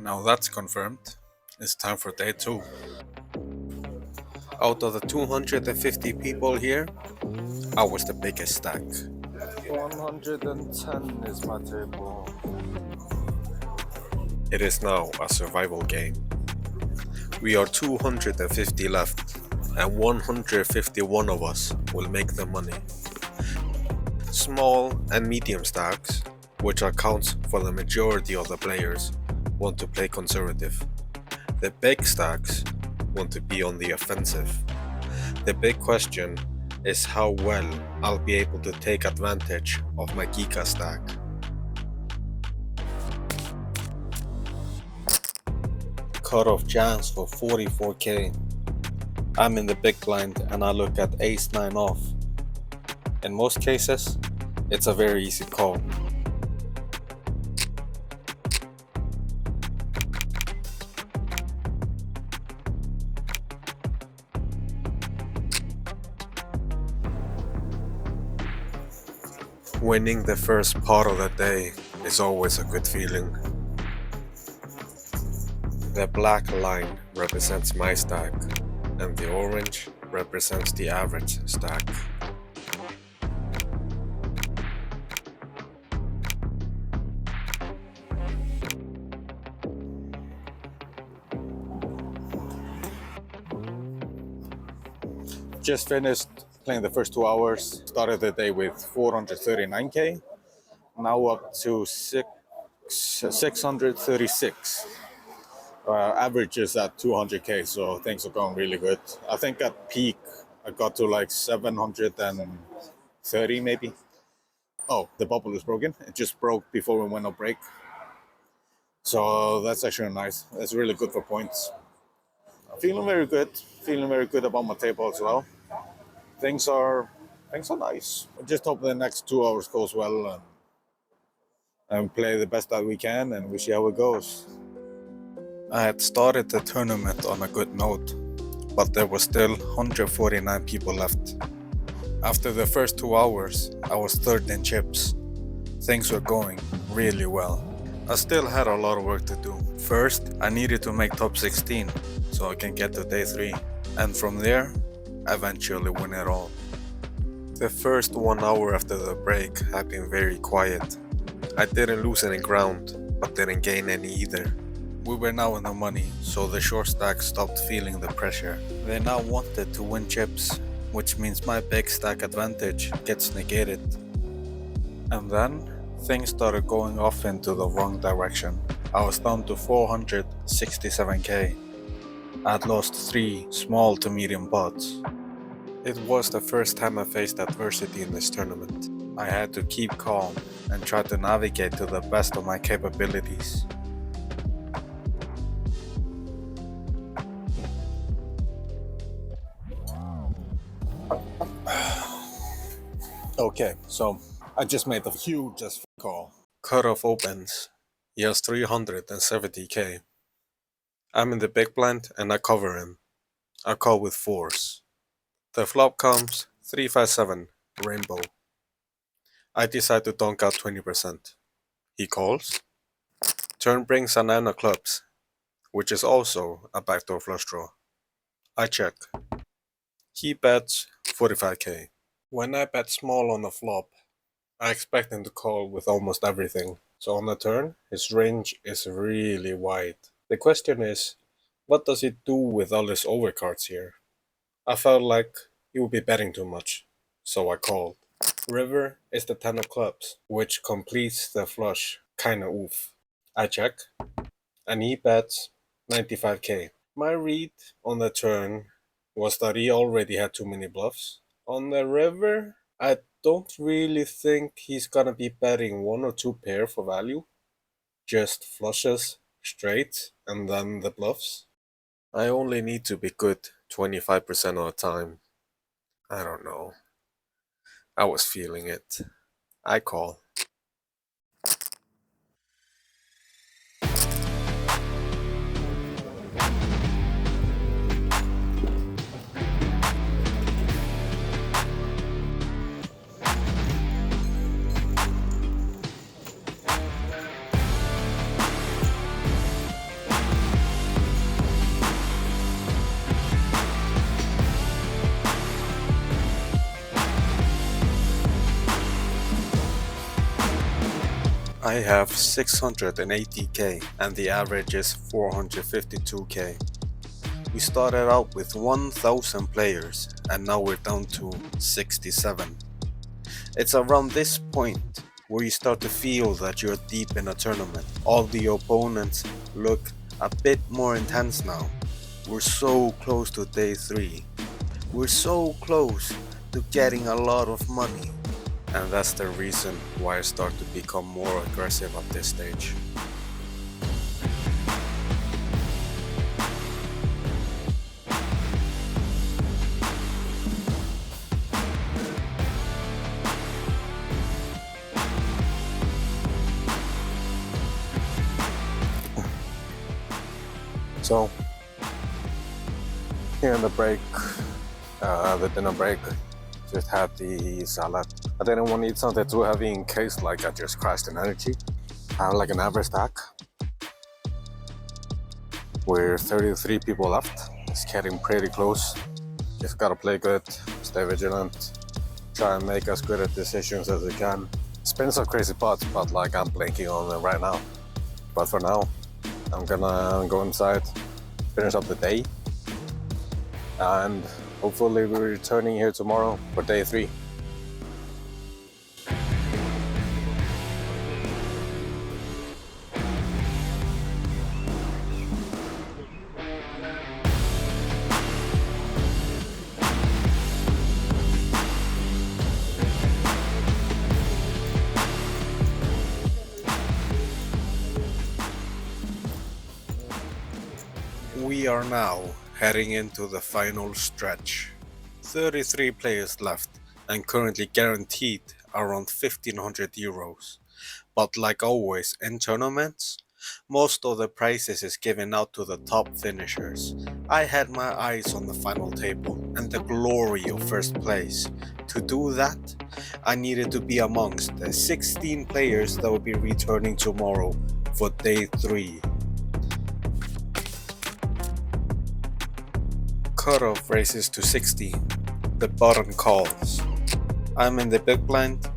Now that's confirmed. It's time for day 2. Out of the 250 people here, I was the biggest stack. 110 is my table. It is now a survival game. We are 250 left, and 151 of us will make the money. Small and medium stacks, which accounts for the majority of the players, want to play conservative. The big stacks want to be on the offensive. The big question is how well I'll be able to take advantage of my Giga stack. Cutoff jams for 44k. I'm in the big blind and I look at ace-9 off. In most cases, it's a very easy call. Winning the first pot of the day is always a good feeling. The black line represents my stack, and the orange represents the average stack. Just finished playing the first 2 hours. Started the day with 439k. Now up to 636. Average is at 200k, so things are going really good. I think at peak I got to like 730 maybe. Oh, the bubble is broken. It just broke before we went on break. So that's actually nice. That's really good for points. I'm feeling very good. Feeling very good about my table as well. Things are nice. I just hope the next 2 hours goes well and play the best that we can, and we see how it goes. I had started the tournament on a good note, but there was still 149 people left. After the first 2 hours, I was third in chips. Things were going really well. I still had a lot of work to do. First, I needed to make top 16 so I can get to day 3, and from there, eventually win it all. The first 1 hour after the break had been very quiet. I didn't lose any ground, but didn't gain any either. We were now in the money, so the short stack stopped feeling the pressure. They now wanted to win chips, which means my big stack advantage gets negated. And then, things started going off into the wrong direction. I was down to 467k. I'd lost 3 small to medium pots. It was the first time I faced adversity in this tournament. I had to keep calm and try to navigate to the best of my capabilities. Okay, so I just made the hugest call. Cutoff opens. He has 370k. I'm in the big blind and I cover him. I call with 4s. The flop comes 357, rainbow. I decide to donk out 20%. He calls. Turn brings a 9 of clubs, which is also a backdoor flush draw. I check. He bets 45k. When I bet small on the flop, I expect him to call with almost everything. So on the turn, his range is really wide. The question is, what does he do with all his overcards here? I felt like he would be betting too much, so I called. River is the 10 of clubs, which completes the flush, kinda oof. I check, and he bets 95k. My read on the turn was that he already had too many bluffs. On the river, I don't really think he's gonna be betting 1 or 2 pair for value. Just flushes, straight, and then the bluffs. I only need to be good 25% of the time. I don't know. I was feeling it. I call. I have 680k and the average is 452k. We started out with 1000 players and now we're down to 67. It's around this point where you start to feel that you're deep in a tournament. All the opponents look a bit more intense now. We're so close to day 3. We're so close to getting a lot of money. And that's the reason why I start to become more aggressive at this stage. So, here in the break, the dinner break, just had the salad. I didn't want to eat something too heavy in case like I just crashed in energy. I have like an average stack. We're 33 people left. It's getting pretty close. Just gotta play good, stay vigilant, try and make as good at decisions as we can. It's been some crazy pots, but like I'm blanking on them right now. But for now, I'm gonna go inside, finish up the day, and hopefully we're returning here tomorrow for day 3. We are now heading into the final stretch. 33 players left and currently guaranteed around 1500 euros. But like always in tournaments, most of the prizes is given out to the top finishers. I had my eyes on the final table and the glory of first place. To do that, I needed to be amongst the 16 players that will be returning tomorrow for day 3. Cutoff raises to 60. The button calls. I'm in the big blind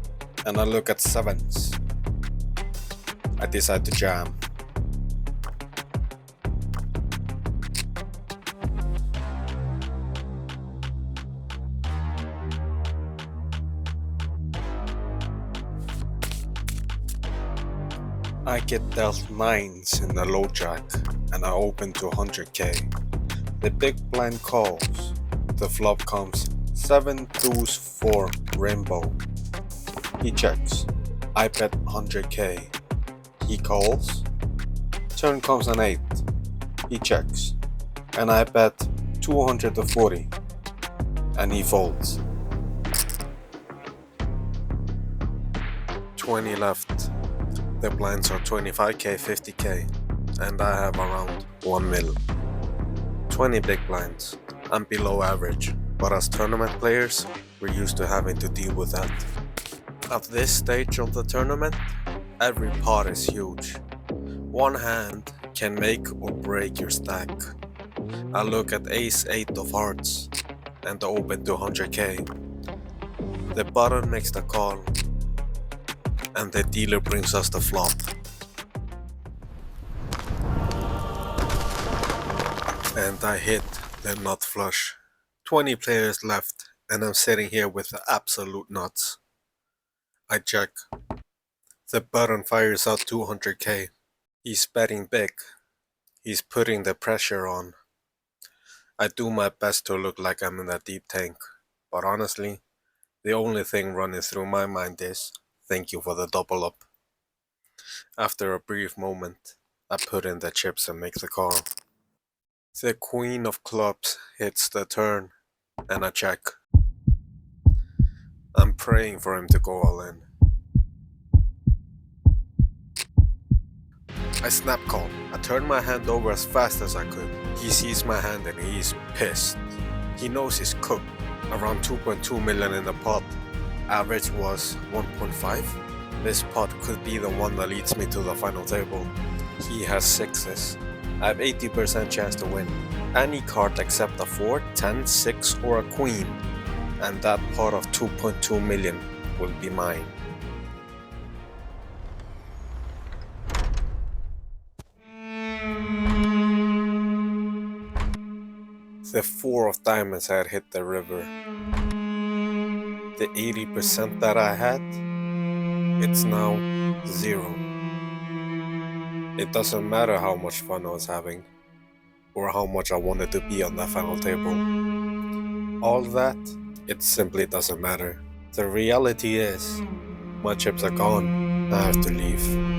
and I look at 7s. I decide to jam. I get dealt 9s in the low jack and I open to 100k. The big blind calls. The flop comes 7 deuce 4 rainbow. He checks. I bet 100k. He calls. Turn comes an 8. He checks. And I bet 240. And he folds. 20 left. The blinds are 25k, 50k. And I have around 1 mil. 20 big blinds. I'm below average, but as tournament players, we're used to having to deal with that. At this stage of the tournament, every pot is huge. One hand can make or break your stack. I look at ace 8 of hearts and open to 100k. The button makes the call and the dealer brings us the flop. And I hit the nut flush. 20 players left and I'm sitting here with the absolute nuts. I check. The button fires out 200k. He's betting big. He's putting the pressure on. I do my best to look like I'm in a deep tank, but honestly, the only thing running through my mind is, thank you for the double up. After a brief moment, I put in the chips and make the call. The queen of clubs hits the turn, and I check. I'm praying for him to go all in. I snap call. I turn my hand over as fast as I could. He sees my hand and he's pissed. He knows he's cooked. Around 2.2 million in the pot. Average was 1.5. This pot could be the one that leads me to the final table. He has 6s. I have 80% chance to win. Any card except a 4, 10, 6 or a queen. And that pot of 2.2 million will be mine. the 4 of diamonds had hit the river, the 80% that I had, it's now 0. It doesn't matter how much fun I was having, or how much I wanted to be on that final table. All that, it simply doesn't matter. The reality is, my chips are gone, I have to leave.